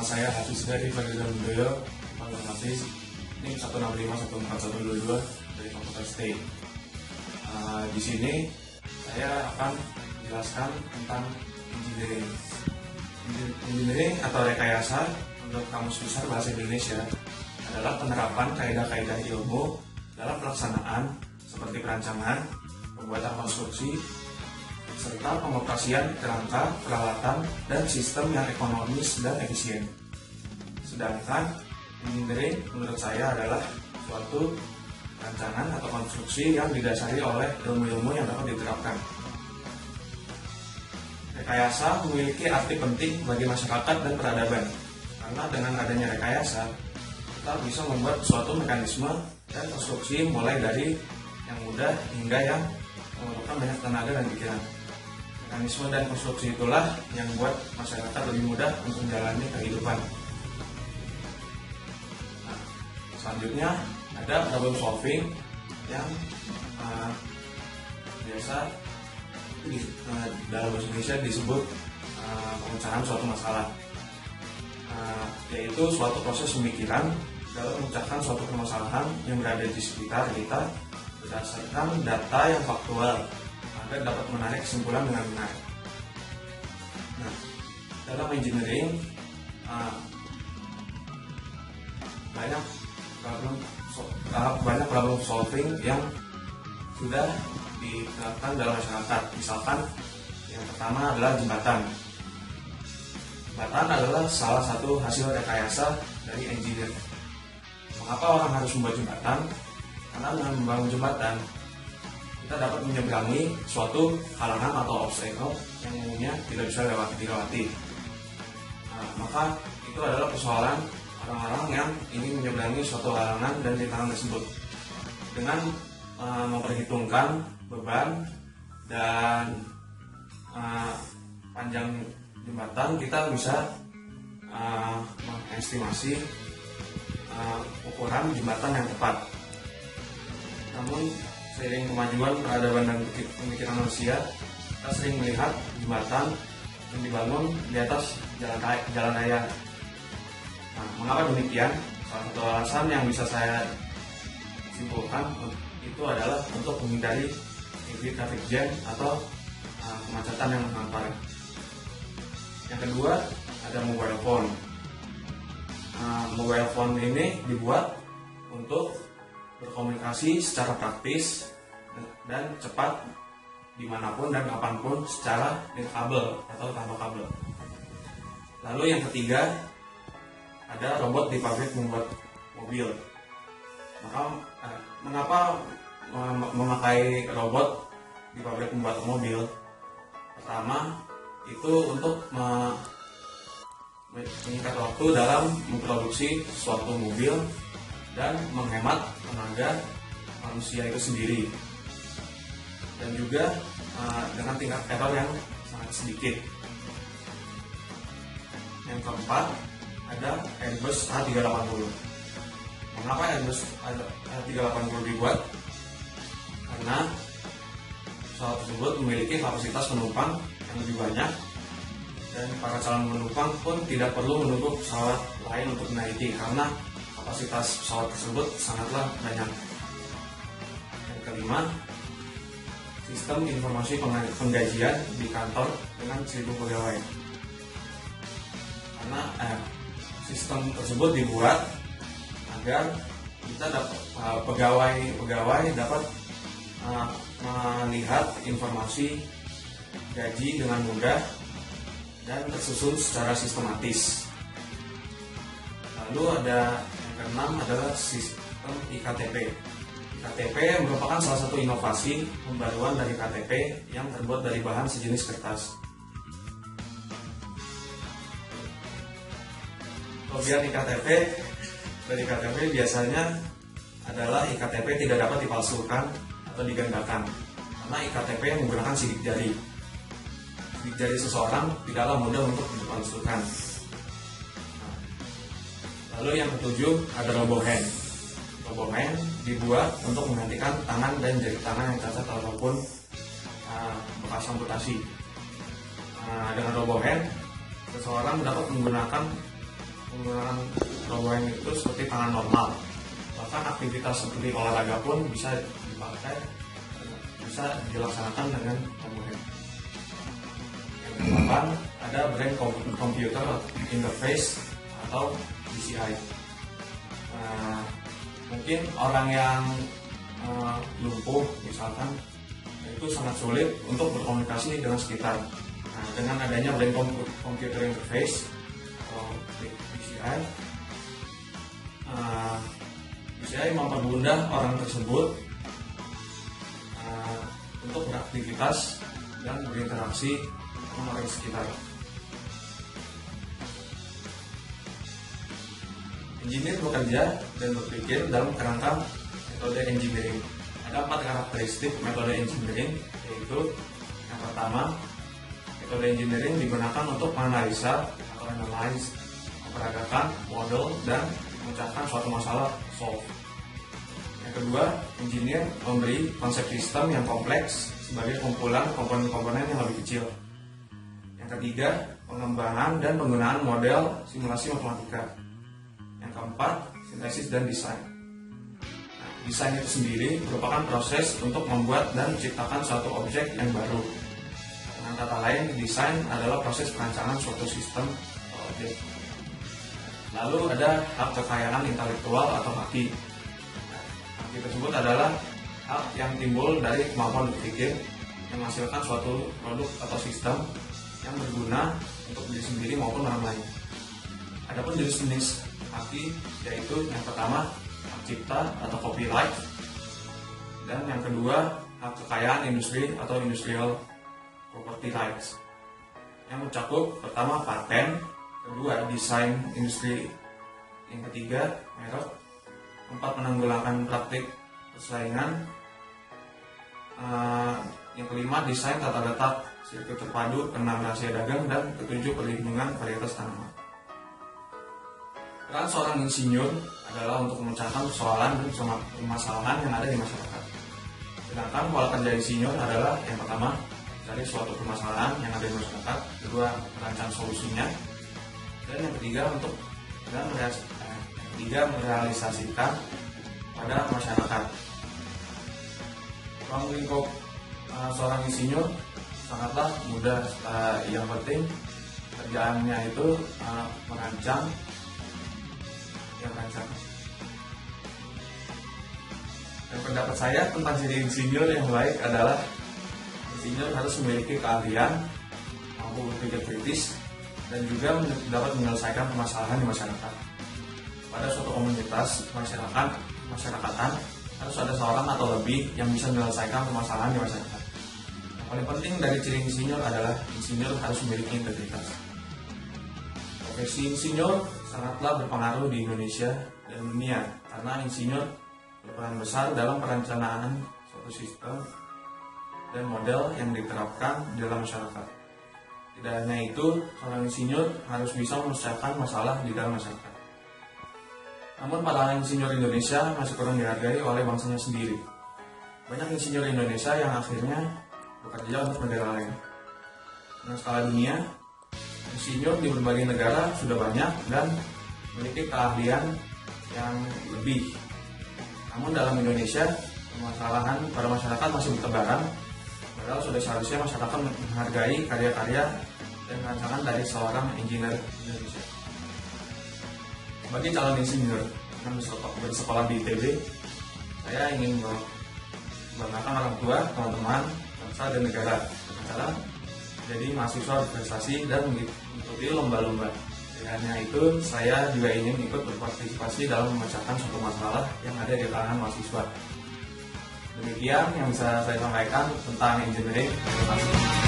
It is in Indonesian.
saya Hafiz dari Ferdinand Handoyo, Matematis NIM 1651412 dari Fakultas State. Di sini saya akan menjelaskan tentang engineering. Engineering atau rekayasa menurut Kamus Besar Bahasa Indonesia adalah penerapan kaidah-kaidah ilmu dalam pelaksanaan seperti perancangan, pembuatan konstruksi, serta pengoperasian kerangka, peralatan, dan sistem yang ekonomis dan efisien. Sedangkan engineering menurut saya adalah suatu rancangan atau konstruksi yang didasari oleh ilmu-ilmu yang dapat diterapkan. Rekayasa memiliki arti penting bagi masyarakat dan peradaban, karena dengan adanya rekayasa, kita bisa membuat suatu mekanisme dan konstruksi mulai dari yang mudah hingga yang memerlukan banyak tenaga dan pikiran. Mekanisme dan konstruksi itulah yang membuat masyarakat lebih mudah untuk menjalani kehidupan. Nah, selanjutnya ada problem solving yang biasa dalam bahasa Indonesia disebut pemecahan suatu masalah, yaitu suatu proses pemikiran dalam memecahkan suatu permasalahan yang berada di sekitar kita berdasarkan data yang faktual agar dapat menarik kesimpulan dengan benar. Nah, dalam engineering banyak problem solving yang sudah diterapkan dalam masyarakat. Misalkan yang pertama adalah jembatan. Jembatan adalah salah satu hasil rekayasa dari engineer. Mengapa orang harus membuat jembatan? Karena dengan membangun jembatan, kita dapat menyeberangi suatu halangan atau obstacle yang umumnya tidak bisa dilewati. Nah, maka itu adalah persoalan orang-orang yang ingin menyeberangi suatu halangan dan rintangan tersebut. Dengan memperhitungkan beban dan panjang jembatan, kita bisa mengestimasi ukuran jembatan yang tepat. Namun seiring kemajuan peradaban dan pemikiran manusia, kita sering melihat jembatan yang dibangun di atas jalan raya. Nah, mengapa demikian? Salah satu alasan yang bisa saya simpulkan itu adalah untuk menghindari traffic jam atau kemacetan yang sangat parah. Yang kedua ada mobile phone. Mobile phone ini dibuat untuk berkomunikasi secara praktis dan cepat dimanapun dan kapanpun secara nirkabel atau tanpa kabel. Lalu yang ketiga ada robot di pabrik membuat mobil. Mengapa memakai robot di pabrik membuat mobil? Pertama, itu untuk meningkat waktu dalam memproduksi suatu mobil dan menghemat tenaga manusia itu sendiri, dan juga dengan tingkat error yang sangat sedikit. Yang keempat ada Airbus A380. Mengapa Airbus A380 dibuat? Karena pesawat tersebut memiliki kapasitas penumpang yang lebih banyak, dan para calon penumpang pun tidak perlu menunggu pesawat lain untuk menaiki karena kapasitas pesawat tersebut sangatlah banyak. Yang kelima, sistem informasi penggajian di kantor dengan 1000 pegawai. Karena sistem tersebut dibuat agar kita dapat pegawai dapat melihat informasi gaji dengan mudah dan tersusun secara sistematis. Lalu ada yang keenam adalah sistem IKTP. IKTP merupakan salah satu inovasi pembaruan dari KTP yang terbuat dari bahan sejenis kertas. Kelebihan dari KTP biasanya adalah IKTP tidak dapat dipalsukan atau digandakan karena IKTP yang menggunakan sidik jari. Sidik jari seseorang tidaklah mudah untuk dipalsukan. Lalu yang ketujuh ada RoboHand. RoboHand dibuat untuk menggantikan tangan dan jari tangan yang cacat ataupun bekas amputasi. Dengan RoboHand, seseorang dapat menggunakan penggunaan drawing itu seperti tangan normal. Bahkan aktivitas seperti olahraga pun bisa dipakai, bisa dilaksanakan dengan tombol hand. Yang kedelapan, ada Brain Computer Interface atau BCI. Mungkin orang yang lumpuh misalkan itu sangat sulit untuk berkomunikasi dengan sekitar. Dengan adanya Brain Computer Interface atau BCI, BCI mempermudah orang tersebut untuk beraktivitas dan berinteraksi dengan orang sekitar. Engineer bekerja dan berpikir dalam kerangka metode engineering. Ada 4 karakteristik metode engineering, yaitu yang pertama, metode engineering digunakan untuk menganalisa atau analyze, memperagakan, model, dan memecahkan suatu masalah solve. Yang kedua, engineer memberi konsep sistem yang kompleks sebagai kumpulan komponen-komponen yang lebih kecil. Yang ketiga, pengembangan dan penggunaan model simulasi matematika. Yang keempat, sintesis dan desain. Desain itu sendiri merupakan proses untuk membuat dan menciptakan suatu objek yang baru. Dengan kata lain, desain adalah proses perancangan suatu sistem atau objek. Lalu ada hak kekayaan intelektual atau haki. Haki tersebut adalah hak yang timbul dari kemampuan berpikir yang menghasilkan suatu produk atau sistem yang berguna untuk diri sendiri maupun orang lain. Adapun jenis-jenis haki yaitu yang pertama hak cipta atau copyright, dan yang kedua hak kekayaan industri atau industrial property rights, yang mencakup pertama paten, kedua desain industri, yang ketiga merek, keempat penanggulangan praktik persaingan, yang kelima desain tata letak sirkuit terpadu, keenam rahasia dagang, dan ketujuh perlindungan varietas tanaman. Peran seorang insinyur adalah untuk memecahkan persoalan dan permasalahan yang ada di masyarakat. Sedangkan pola kerja insinyur adalah yang pertama, mencari suatu permasalahan yang ada di masyarakat, kedua, merancang solusinya, dan yang ketiga merealisasikan pada masyarakat. Ruang lingkup seorang insinyur sangatlah mudah. Yang penting kerjaannya itu merancang. Dan pendapat saya tentang ciri insinyur yang baik adalah insinyur harus memiliki keahlian, mampu berpikir kritis, dan juga dapat menyelesaikan permasalahan di masyarakat. Pada suatu komunitas masyarakatan harus ada seorang atau lebih yang bisa menyelesaikan permasalahan di masyarakat. Yang paling penting dari ciri insinyur adalah insinyur harus memiliki integritas. Profesi insinyur sangatlah berpengaruh di Indonesia dan dunia karena insinyur berperan besar dalam perencanaan suatu sistem dan model yang diterapkan di dalam masyarakat. Tidak hanya itu, seorang insinyur harus bisa memecahkan masalah di dalam masyarakat. Namun para insinyur Indonesia masih kurang dihargai oleh bangsanya sendiri. Banyak insinyur Indonesia yang akhirnya bekerja untuk negara lain. Dengan skala dunia, insinyur di berbagai negara sudah banyak dan memiliki keahlian yang lebih. Namun dalam Indonesia, permasalahan pada masyarakat masih bertebaran, padahal sudah seharusnya masyarakat menghargai karya-karya dan rancangan dari seorang engineer Indonesia. Bagi calon insinyur yang bersekolah di ITB, saya ingin membanggakan orang tua, teman-teman, bangsa dan negara dengan cara jadi mahasiswa berprestasi dan mengikuti lomba-lomba. Hanya itu, saya juga ingin ikut berpartisipasi dalam memecahkan suatu masalah yang ada di kalangan mahasiswa. Demikian yang bisa saya sampaikan tentang engineering. Terima kasih.